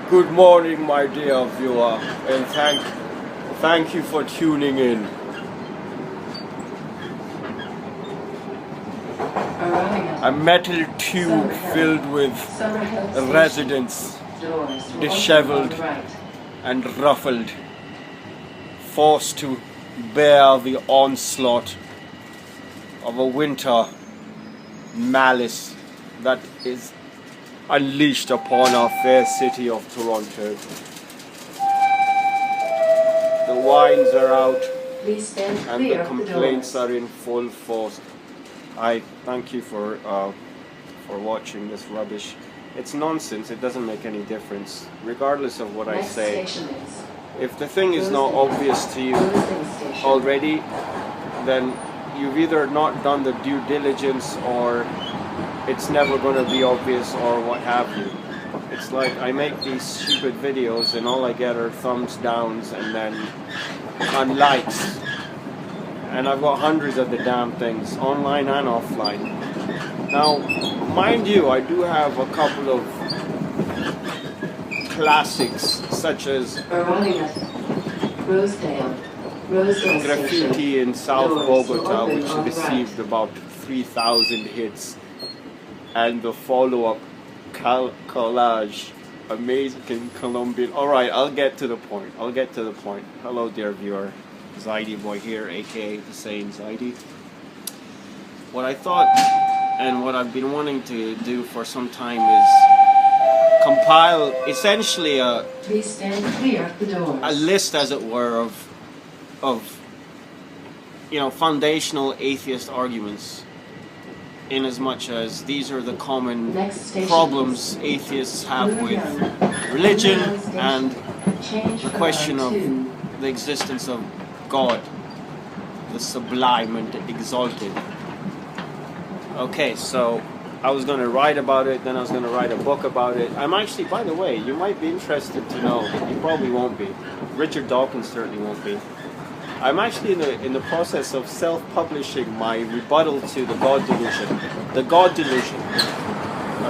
Good morning, my dear viewer, and thank you for tuning in. A metal tube filled with residents, disheveled and ruffled, forced to bear the onslaught of a winter malice that is unleashed upon our fair city of Toronto. The wines are out and the complaints are in full force. I thank you for watching this rubbish. It's nonsense. It doesn't make any difference, regardless of what I say. If the thing is not obvious to you already, then you've either not done the due diligence or it's never going to be obvious or what have you. It's like I make these stupid videos and all I get are thumbs downs and then unlikes. And I've got hundreds of the damn things, online and offline. Now, mind you, I do have a couple of classics such as Graffiti in South Bogota, which received about 3,000 hits. And the follow-up collage, amazing Colombian. Alright, I'll get to the point. Hello dear viewer, zAiDiBoy here, aka the same zAiDi. What I thought and what I've been wanting to do for some time is compile essentially a list, as it were, of foundational atheist arguments, in as much as these are the common problems atheists have with religion and the question of the existence of God, the sublime and exalted. Okay, so I was going to write about it, then I was going to write a book about it. I'm actually, by the way, you might be interested to know, you probably won't be. Richard Dawkins certainly won't be. I'm actually in the process of self-publishing my rebuttal to the God delusion. The God delusion.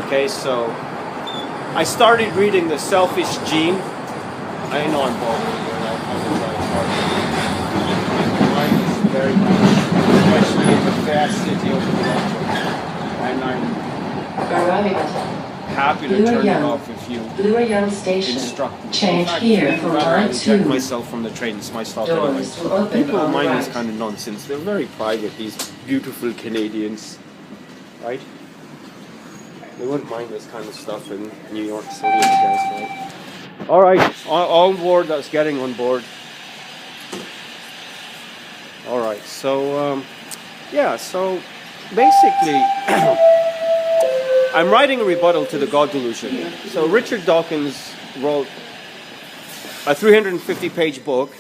Okay, so I started reading The Selfish Gene. I know I'm boring here. Mine is very much, especially in the fair city of Toronto. And I'm happy to turn it off if you instruct me. Change here for line 2. Myself from the train, it's my stop anyway. People mind this kind of nonsense. They're very private, these beautiful Canadians, right? They wouldn't mind this kind of stuff in New York City, I guess, right? All right, on board. That's getting on board. All right, so so basically. I'm writing a rebuttal to the God delusion. So Richard Dawkins wrote a 350-page book,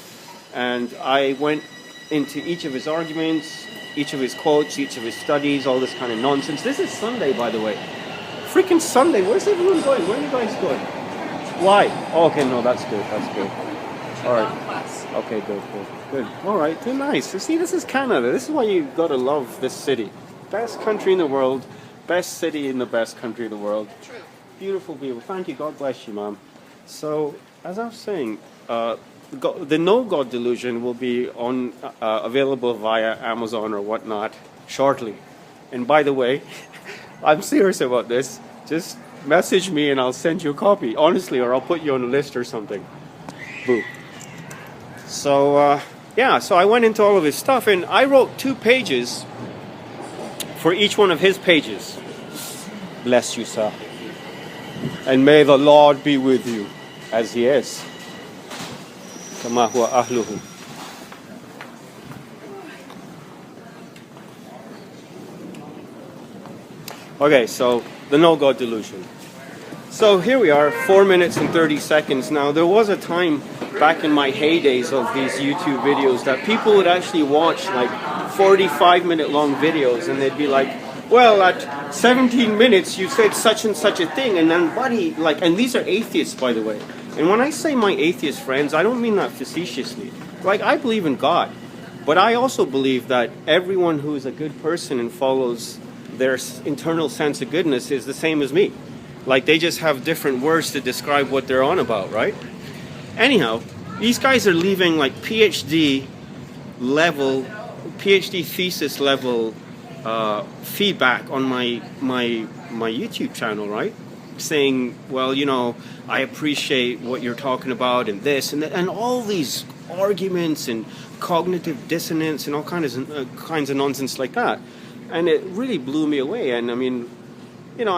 and I went into each of his arguments, each of his quotes, each of his studies, all this kind of nonsense. This is Sunday, by the way. Freaking Sunday. Where's everyone going? Where are you guys going? Why? Oh, okay, no, that's good. All right. Okay, good. All right, too nice. You see, this is Canada. This is why you got to love this city. Best country in the world. Best city in the best country in the world. True. Beautiful people. Thank you. God bless you, ma'am. So, as I was saying, the No God Delusion will be on available via Amazon or whatnot shortly. And by the way, I'm serious about this. Just message me and I'll send you a copy. Honestly, or I'll put you on a list or something. Boo. So, so I went into all of his stuff and I wrote 2 pages for each one of his pages. Bless you, sir. And may the Lord be with you, as he is. Kama huwa ahluhu. Okay, so the No God Delusion. So here we are, 4 minutes and 30 seconds. Now, there was a time back in my heydays of these YouTube videos that people would actually watch like 45-minute long videos, and they'd be like, well, at 17 minutes you said such and such a thing, and then buddy, like, and these are atheists, by the way. And when I say my atheist friends, I don't mean that facetiously. Like, I believe in God, but I also believe that everyone who is a good person and follows their internal sense of goodness is the same as me. Like they just have different words to describe what they're on about, right? Anyhow, these guys are leaving like PhD thesis level feedback on my YouTube channel, right? Saying, well, you know, I appreciate what you're talking about and this and that, and all these arguments and cognitive dissonance and all kinds of nonsense like that. And it really blew me away. And I mean, you know,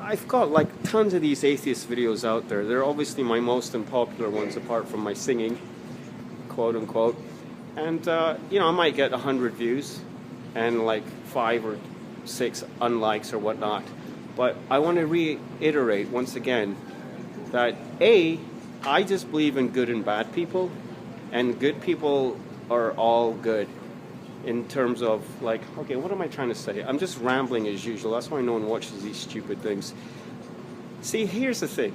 I've got like tons of these atheist videos out there. They're obviously my most unpopular ones apart from my singing, quote unquote. And, you know, I might get 100 views and like 5 or 6 unlikes or whatnot. But I want to reiterate once again that I just believe in good and bad people, and good people are all good in terms of like, okay, what am I trying to say? I'm just rambling as usual. That's why no one watches these stupid things. See, here's the thing.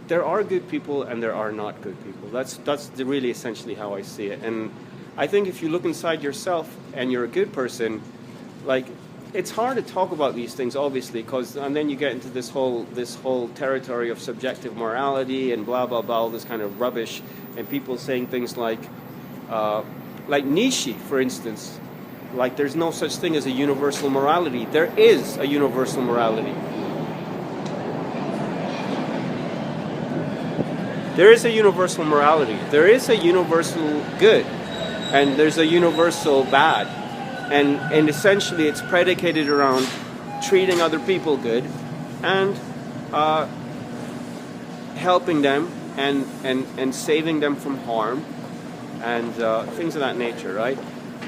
There are good people and there are not good people. That's really essentially how I see it. And I think if you look inside yourself and you're a good person, like, it's hard to talk about these things, obviously, and then you get into this whole territory of subjective morality and blah blah blah, all this kind of rubbish, and people saying things like Nietzsche, for instance, like there's no such thing as a universal morality. There is a universal morality. There is a universal morality. There is a universal good, and there's a universal bad. And essentially it's predicated around treating other people good and helping them and saving them from harm and things of that nature, right?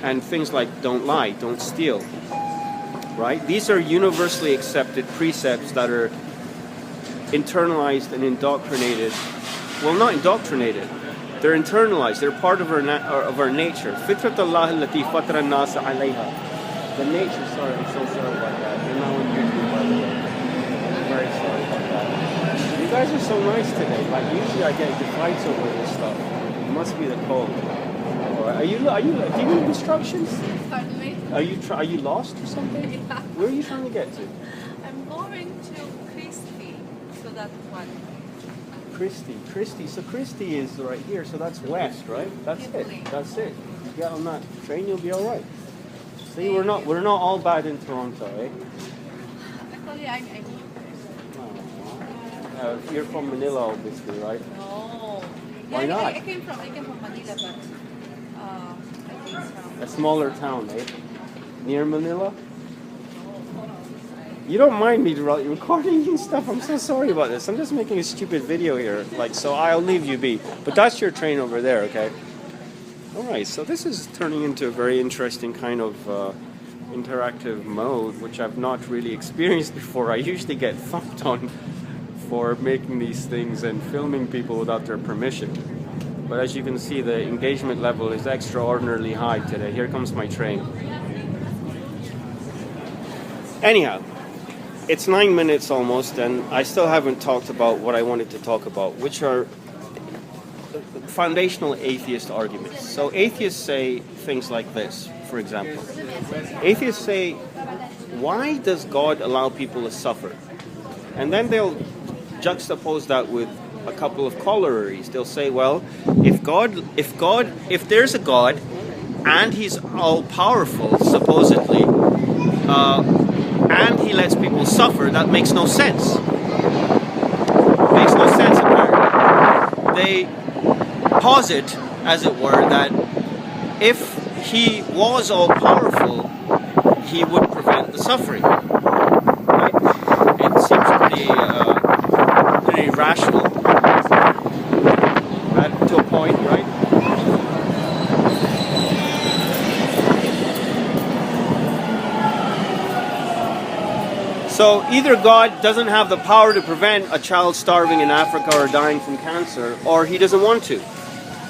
And things like don't lie, don't steal, right? These are universally accepted precepts that are internalized and indoctrinated. Well, not indoctrinated. They're internalized. They're part of our nature. Fitrat Allah allati fatara an-nas alayha. The nature. Sorry, I'm so sorry about that. You're now on YouTube, by the way. I'm very sorry about that. You guys are so nice today. Like usually, I get into fights over this stuff. It must be the cold. Are you? Do you need instructions? Pardon me? Are you lost or something? Yeah. Where are you trying to get to? I'm going to Christie, so that's one. Christie. So Christie is right here, so that's west, right? That's it. That's it. Get on that train, you'll be all right. See, we're not all bad in Toronto, eh? Actually, I'm you're from Manila, obviously, right? No. Why not? I came from Manila, but I came from A smaller town, eh? Near Manila. You don't mind me recording and stuff. I'm so sorry about this. I'm just making a stupid video here. Like, so I'll leave you be. But that's your train over there, okay? All right, so this is turning into a very interesting kind of interactive mode, which I've not really experienced before. I usually get thumped on for making these things and filming people without their permission. But as you can see, the engagement level is extraordinarily high today. Here comes my train. Anyhow. It's 9 minutes almost, and I still haven't talked about what I wanted to talk about, which are foundational atheist arguments. So atheists say things like this, for example. Atheists say, why does God allow people to suffer? And then they'll juxtapose that with a couple of corollaries. They'll say, well, if there's a God, and he's all-powerful, supposedly, and he lets people suffer, that makes no sense. Makes no sense, apparently. They posit, as it were, that if he was all-powerful, he would prevent the suffering. Right? It seems pretty rational. Right? To a point, right? So either God doesn't have the power to prevent a child starving in Africa or dying from cancer, or he doesn't want to.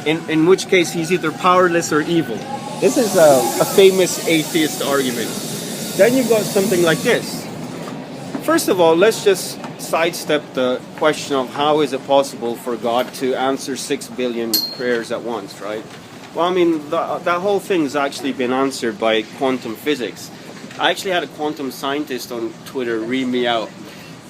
In which case he's either powerless or evil. This is a famous atheist argument. Then you've got something like this. First of all, let's just sidestep the question of how is it possible for God to answer 6 billion prayers at once, right? Well, I mean, that whole thing's actually been answered by quantum physics. I actually had a quantum scientist on Twitter read me out.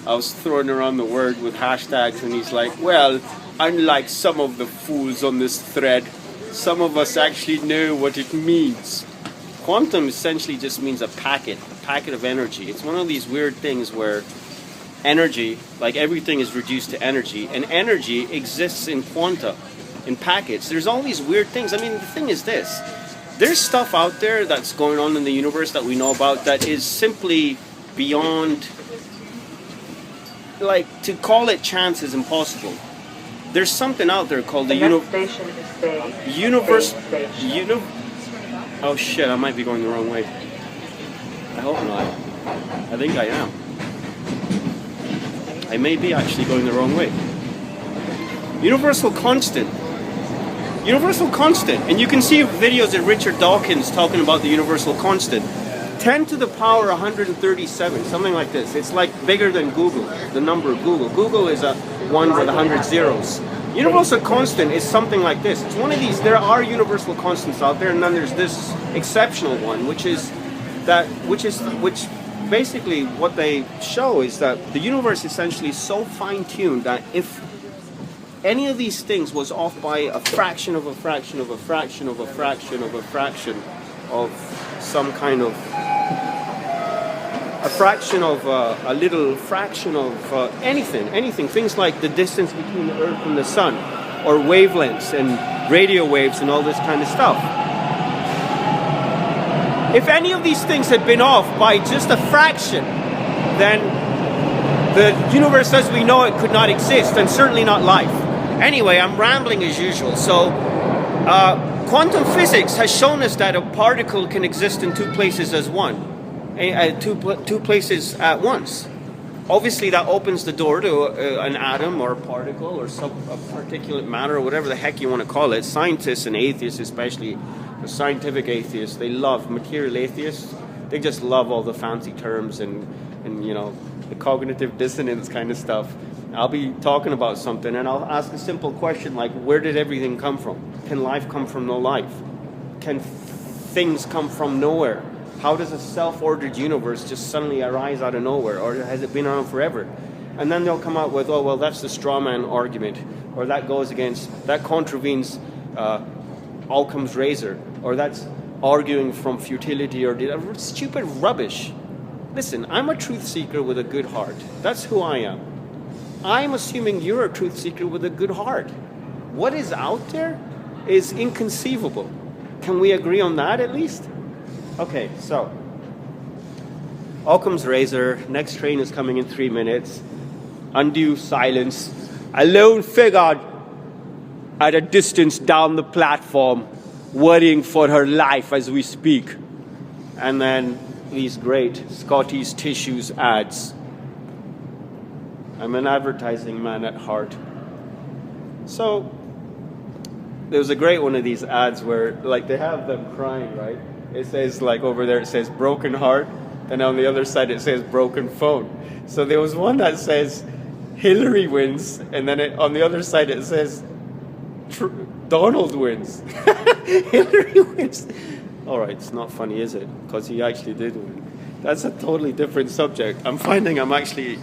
I was throwing around the word with hashtags, and he's like, well, unlike some of the fools on this thread, some of us actually know what it means. Quantum essentially just means a packet of energy. It's one of these weird things where energy, like everything is reduced to energy, and energy exists in quanta, in packets. There's all these weird things. I mean, the thing is this. There's stuff out there that's going on in the universe that we know about that is simply beyond, like, to call it chance is impossible. There's something out there called the universe. Oh shit, I might be going the wrong way. I hope not. I think I am. I may be actually going the wrong way. Universal constant. Universal constant. And you can see videos of Richard Dawkins talking about the universal constant. 10 to the power 137, something like this. It's like bigger than Google, the number of Google. Google is a 1 with 100 zeros. Universal constant is something like this. It's one of these. There are universal constants out there, and then there's this exceptional one, which basically what they show is that the universe essentially is so fine-tuned that if any of these things was off by a fraction of a fraction of a fraction of a fraction of a fraction of some kind of a fraction of a little fraction of anything, things like the distance between the Earth and the Sun, or wavelengths and radio waves and all this kind of stuff. If any of these things had been off by just a fraction, then the universe as we know it could not exist, and certainly not life. Anyway, I'm rambling as usual. So, quantum physics has shown us that a particle can exist in two places as one. Two places at once. Obviously, that opens the door to an atom or a particle or a particulate matter or whatever the heck you want to call it. Scientists and atheists, especially the scientific atheists, they love material atheists. They just love all the fancy terms and you know, the cognitive dissonance kind of stuff. I'll be talking about something and I'll ask a simple question like, where did everything come from? Can life come from no life? Can things come from nowhere? How does a self-ordered universe just suddenly arise out of nowhere? Or has it been around forever? And then they'll come out with, oh, well, that's the straw man argument. Or that contravenes Occam's razor. Or that's arguing from futility or stupid rubbish. Listen, I'm a truth seeker with a good heart. That's who I am. I'm assuming you're a truth seeker with a good heart. What is out there is inconceivable. Can we agree on that at least? Okay, so Occam's razor, next train is coming in 3 minutes. Undue silence. A lone figure at a distance down the platform, worrying for her life as we speak. And then these great Scotty's Tissues ads. I'm an advertising man at heart. So there was a great one of these ads where like they have them crying, right? It says like over there, it says broken heart. And on the other side, it says broken phone. So there was one that says Hillary wins. And then on the other side, it says Donald wins. Hillary wins. All right, it's not funny, is it? Because he actually did win. That's a totally different subject. I'm finding I'm actually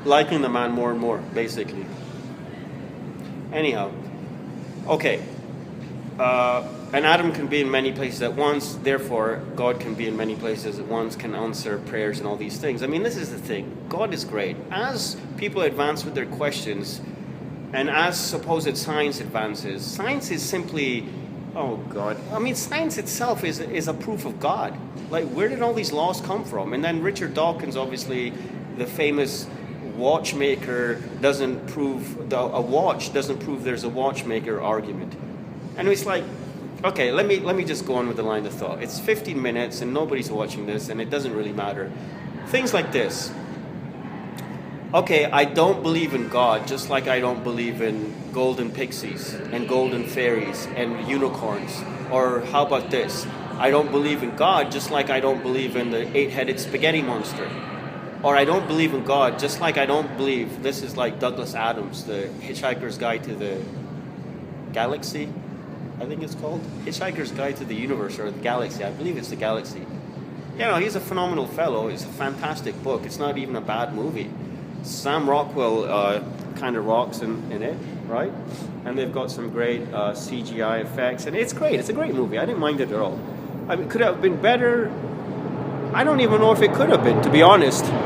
liking the man more and more, basically. Anyhow, okay. An atom can be in many places at once, therefore God can be in many places at once, can answer prayers and all these things. I mean, this is the thing. God is great. As people advance with their questions, and as supposed science advances, science is simply, oh God. I mean, science itself is a proof of God. Like, where did all these laws come from? And then Richard Dawkins, obviously, the famous watchmaker doesn't prove, a watch doesn't prove there's a watchmaker argument. And it's like, okay, let me just go on with the line of thought. It's 15 minutes and nobody's watching this and it doesn't really matter. Things like this. Okay, I don't believe in God, just like I don't believe in golden pixies and golden fairies and unicorns. Or how about this? I don't believe in God, just like I don't believe in the 8-headed spaghetti monster. Or I don't believe in God, just like I don't believe, this is like Douglas Adams, the Hitchhiker's Guide to the Galaxy, I think it's called. Hitchhiker's Guide to the Universe, or the Galaxy, I believe it's the Galaxy. You know, he's a phenomenal fellow. It's a fantastic book. It's not even a bad movie. Sam Rockwell kind of rocks in it, right? And they've got some great CGI effects, and it's great. It's a great movie. I didn't mind it at all. I mean, could it have been better? I don't even know if it could have been, to be honest. Smile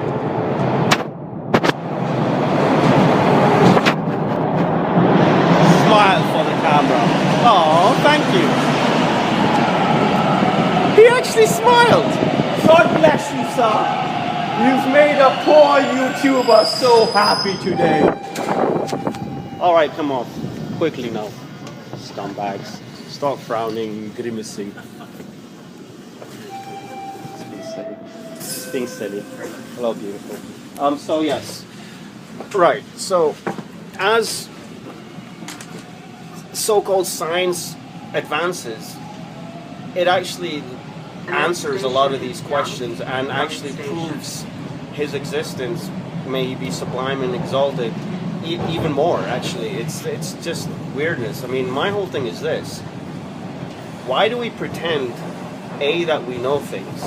for the camera. Oh, thank you. He actually smiled. God bless you, sir. You've made a poor YouTuber so happy today. All right, come on. Quickly now. Scumbags. Stop frowning, grimacing. It's being silly. Hello, beautiful. So yes. Right, so as so-called science advances, it actually answers a lot of these questions and actually proves his existence may be sublime and exalted even more. Actually, it's just weirdness. I mean, my whole thing is this: why do we pretend A, that we know things,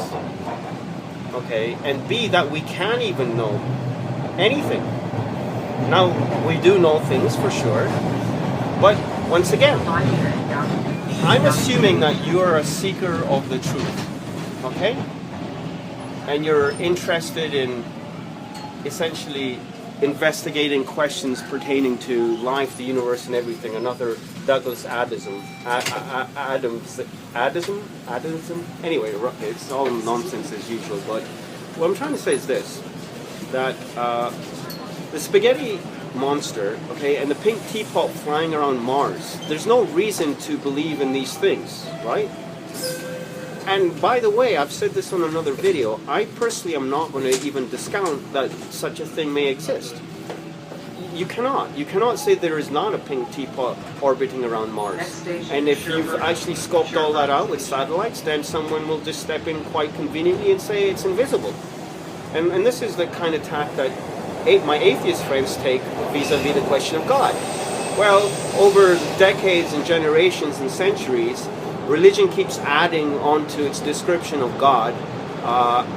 okay, and B, that we can't even know anything? Now, we do know things for sure, but once again, I'm assuming that you are a seeker of the truth, okay? And you're interested in essentially investigating questions pertaining to life, the universe, and everything. Another Douglas Adamsism. Anyway, it's all nonsense as usual. But what I'm trying to say is this: that the spaghetti monster, okay, and the pink teapot flying around Mars, there's no reason to believe in these things, right? And by the way, I've said this on another video, I personally am not going to even discount that such a thing may exist. You cannot say there is not a pink teapot orbiting around Mars. And if you've actually scoped all that out with satellites, then someone will just step in quite conveniently and say it's invisible. And this is the kind of tack that my atheist friends take vis-a-vis the question of God. Well, over decades and generations and centuries, religion keeps adding onto its description of God,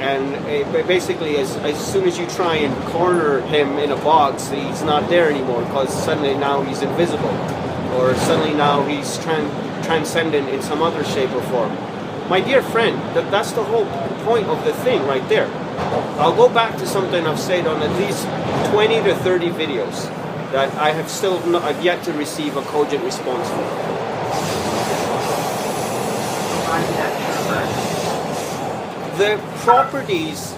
and basically as soon as you try and corner him in a box, he's not there anymore, because suddenly now he's invisible, or suddenly now he's transcendent in some other shape or form. My dear friend, that's the whole point of the thing right there. I'll go back to something I've said on at least 20 to 30 videos that I've yet to receive a cogent response for. The properties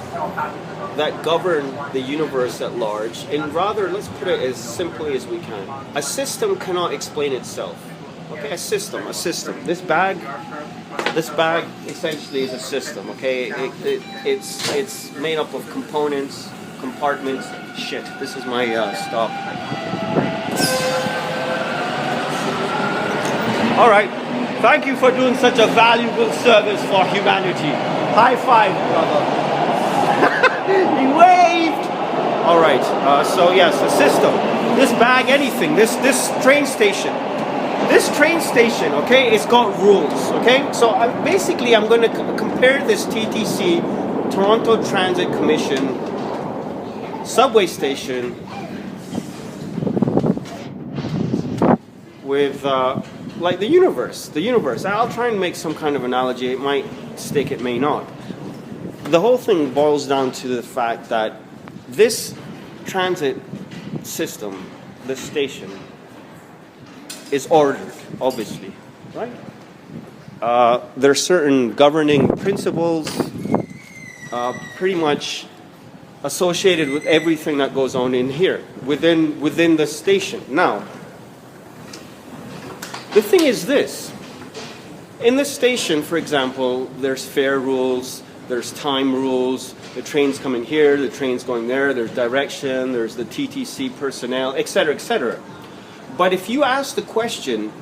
that govern the universe at large, and rather, let's put it as simply as we can. A system cannot explain itself. Okay, a system. This bag essentially is a system. Okay, it's made up of components, compartments. Shit, this is my stop. All right. Thank you for doing such a valuable service for humanity. High five, brother. He waved. All right. So yes, the system. This bag, anything. This train station. This train station, okay, it's got rules, okay? So basically I'm going to compare this TTC, Toronto Transit Commission, subway station with like the universe. I'll try and make some kind of analogy. It might stick, it may not. The whole thing boils down to the fact that this transit system, this station, is ordered, obviously, right? There are certain governing principles pretty much associated with everything that goes on in here, within the station. Now, the thing is this. In the station, for example, there's fare rules, there's time rules, the train's coming here, the train's going there, there's direction, there's the TTC personnel, etc., etc. But if you ask the question,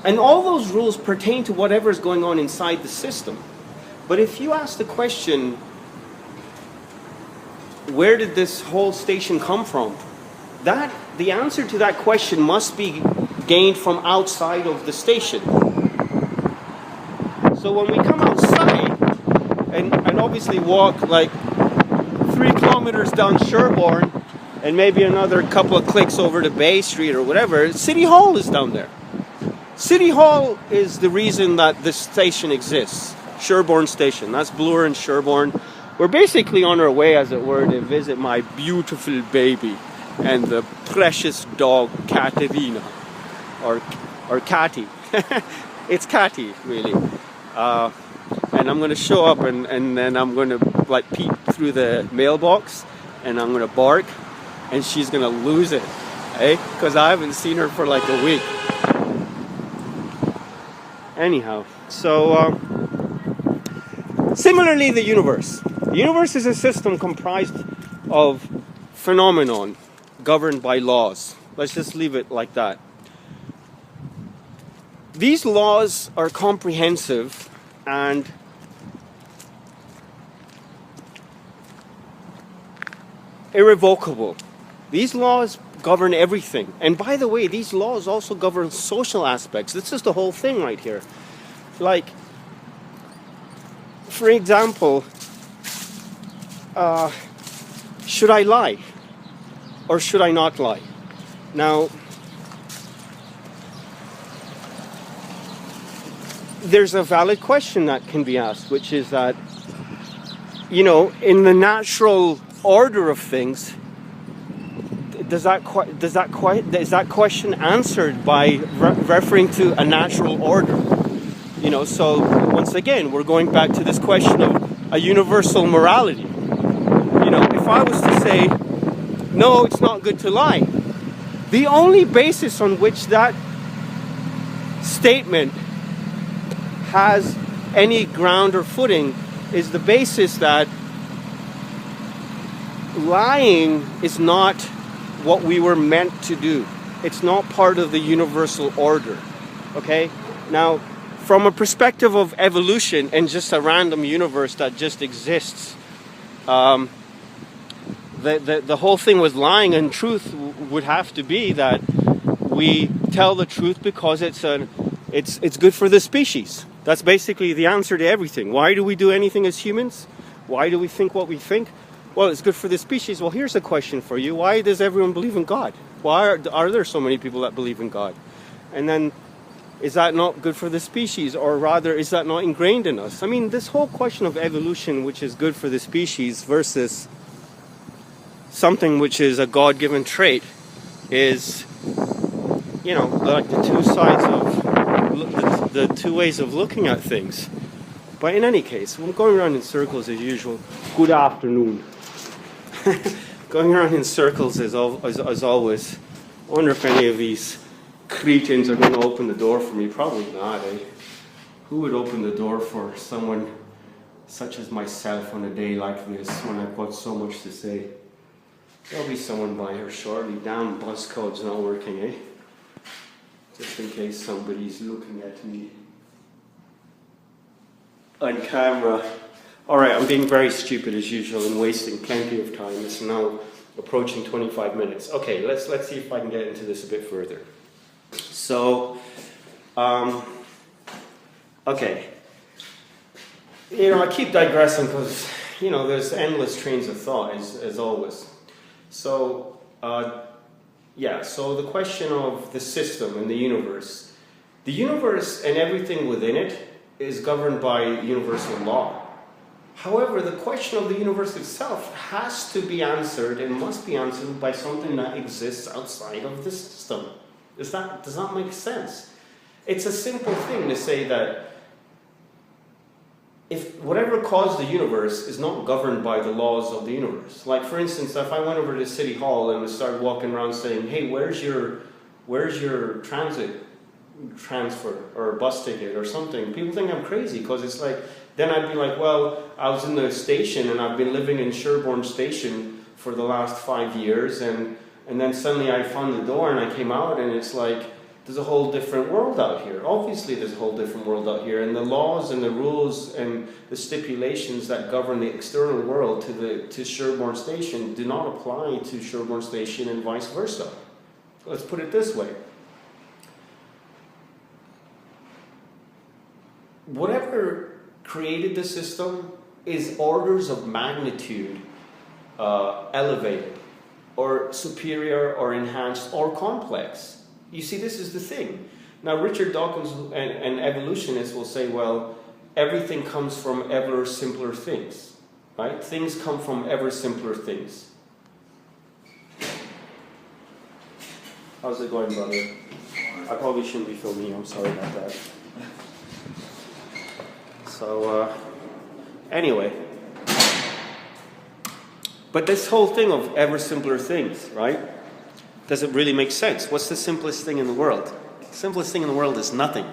and all those rules pertain to whatever is going on inside the system, but if you ask the question, where did this whole station come from? The answer to that question must be gained from outside of the station. So when we come outside, and obviously walk like 3 kilometers down Sherborne and maybe another couple of clicks over to Bay Street or whatever, City Hall is down there. City Hall is the reason that this station exists, Sherborne Station. That's Bloor and Sherborne. We're basically on our way, as it were, to visit my beautiful baby and the precious dog, Katerina, or Catty. It's Catty, really. And I'm going to show up and then I'm going to like peek through the mailbox and I'm going to bark and she's going to lose it, eh? Because I haven't seen her for like a week. Anyhow, so similarly the universe. The universe is a system comprised of phenomenon governed by laws. Let's just leave it like that. These laws are comprehensive and irrevocable. These laws govern everything. And by the way, these laws also govern social aspects. This is the whole thing right here. Like, for example, should I lie? Or should I not lie? Now, there's a valid question that can be asked, which is that, you know, in the natural order of things, is that question answered by referring to a natural order? You know, so once again, we're going back to this question of a universal morality. You know, if I was to say, no, it's not good to lie, the only basis on which that statement has any ground or footing is the basis that lying is not what we were meant to do. It's not part of the universal order. Okay? Now, from a perspective of evolution and just a random universe that just exists, the whole thing with lying and truth would have to be that we tell the truth because it's good for the species. That's basically the answer to everything. Why do we do anything as humans? Why do we think what we think? Well, it's good for the species. Well, here's a question for you. Why does everyone believe in God? Why are there so many people that believe in God? And then, is that not good for the species? Or rather, is that not ingrained in us? I mean, this whole question of evolution, which is good for the species, versus something which is a God-given trait, is, you know, like the two sides of, the two ways of looking at things. But in any case, I'm going around in circles as usual. Good afternoon. Going around in circles as always. I wonder if any of these cretins are going to open the door for me. Probably not, eh? Who would open the door for someone such as myself on a day like this when I've got so much to say? There'll be someone by here shortly. Damn, bus code's not working, eh? Just in case somebody's looking at me on camera. Alright, I'm being very stupid as usual and wasting plenty of time. It's now approaching 25 minutes. Okay, let's see if I can get into this a bit further. So, okay. You know, I keep digressing because, you know, there's endless trains of thought as always. So, so the question of the system and the universe and everything within it is governed by universal law. However, the question of the universe itself has to be answered and must be answered by something that exists outside of the system. Does that make sense? It's a simple thing to say that if whatever caused the universe is not governed by the laws of the universe. Like, for instance, if I went over to City Hall and started walking around saying, hey, where's your transit transfer or bus ticket or something, people think I'm crazy because it's like, then I'd be like, well, I was in the station and I've been living in Sherborne Station for the last 5 years and then suddenly I found the door and I came out and it's like, there's a whole different world out here. Obviously there's a whole different world out here and the laws and the rules and the stipulations that govern the external world to Sherborne Station do not apply to Sherborne Station and vice versa. Let's put it this way. Whatever created the system is orders of magnitude elevated, or superior, or enhanced, or complex. You see, this is the thing. Now, Richard Dawkins and evolutionists will say, well, everything comes from ever simpler things, right? Things come from ever simpler things. How's it going, brother? I probably shouldn't be filming you. I'm sorry about that. So, anyway. But this whole thing of ever simpler things, right? Does it really make sense? What's the simplest thing in the world? The simplest thing in the world is nothing.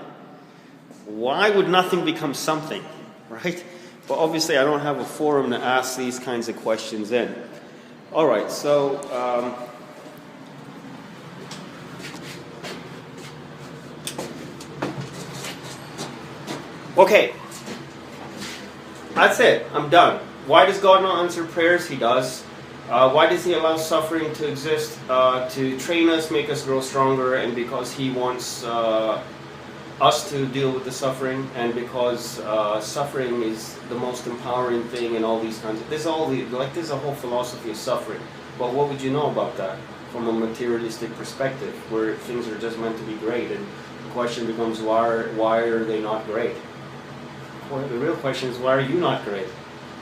Why would nothing become something, right? But obviously I don't have a forum to ask these kinds of questions in. All right, so okay, that's it. I'm done. Why does God not answer prayers? He does. Why does He allow suffering to exist? To train us, make us grow stronger, and because He wants us to deal with the suffering, and because suffering is the most empowering thing, and all these kinds of... There's a whole philosophy of suffering. But what would you know about that from a materialistic perspective, where things are just meant to be great, and the question becomes, why are they not great? Well, the real question is, why are you not great?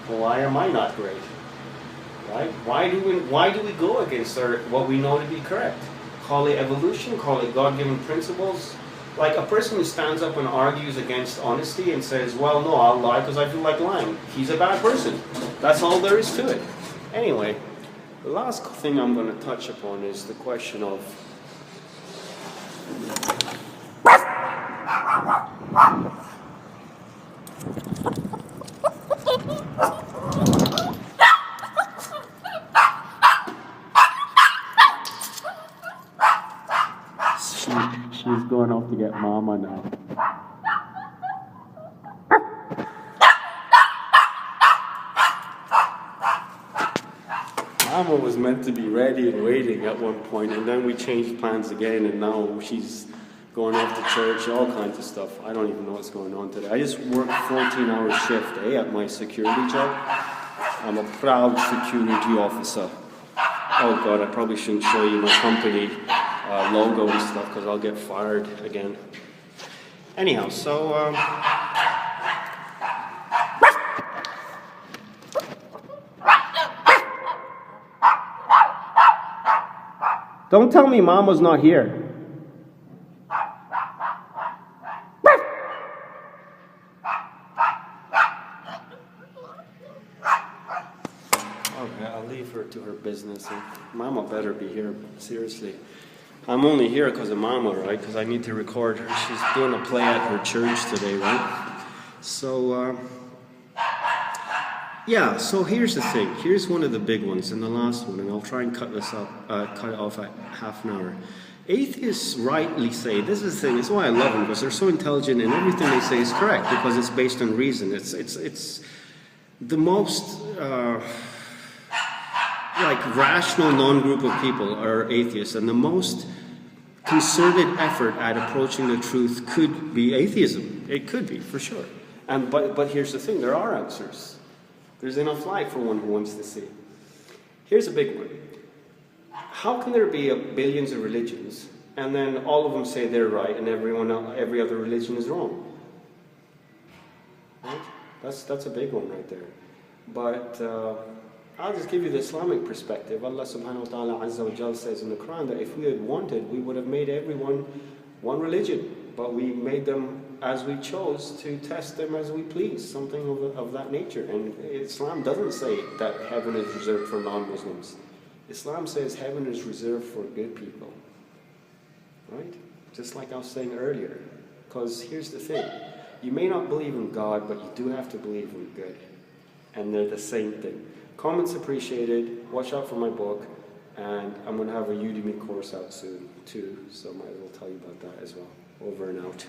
Why am I not great? Right? Why do we go against what we know to be correct? Call it evolution, call it God-given principles. Like a person who stands up and argues against honesty and says, well, no, I'll lie because I feel like lying. He's a bad person. That's all there is to it. Anyway, the last thing I'm going to touch upon is the question of she's going off to get Mama now. Mama was meant to be ready and waiting at one point, and then we changed plans again, and now she's going off to church, all kinds of stuff. I don't even know what's going on today. I just work 14-hour shift at my security job. I'm a proud security officer. Oh God, I probably shouldn't show you my company logo and stuff because I'll get fired again. Anyhow, so don't tell me Mama's not here. Okay, I'll leave her to her business. Mama better be here, seriously. I'm only here because of Mama, right? Because I need to record her. She's doing a play at her church today, right? So, yeah, so here's the thing. Here's one of the big ones and the last one, and I'll try and cut it off at half an hour. Atheists rightly say, this is the thing, it's why I love them, because they're so intelligent and everything they say is correct, because it's based on reason. It's the most... like rational non-group of people are atheists, and the most concerted effort at approaching the truth could be atheism. It could be, for sure. But here's the thing, there are answers. There's enough light for one who wants to see. Here's a big one. How can there be billions of religions, and then all of them say they're right, and every other religion is wrong? Right? That's a big one right there. But I'll just give you the Islamic perspective. Allah subhanahu wa ta'ala azza wa jal says in the Quran that if we had wanted, we would have made everyone one religion. But we made them as we chose to test them as we please, something of that nature. And Islam doesn't say that heaven is reserved for non-Muslims. Islam says heaven is reserved for good people. Right? Just like I was saying earlier. Because here's the thing. You may not believe in God, but you do have to believe in good. And they're the same thing. Comments appreciated. Watch out for my book. And I'm going to have a Udemy course out soon, too. So I might as well tell you about that as well. Over and out.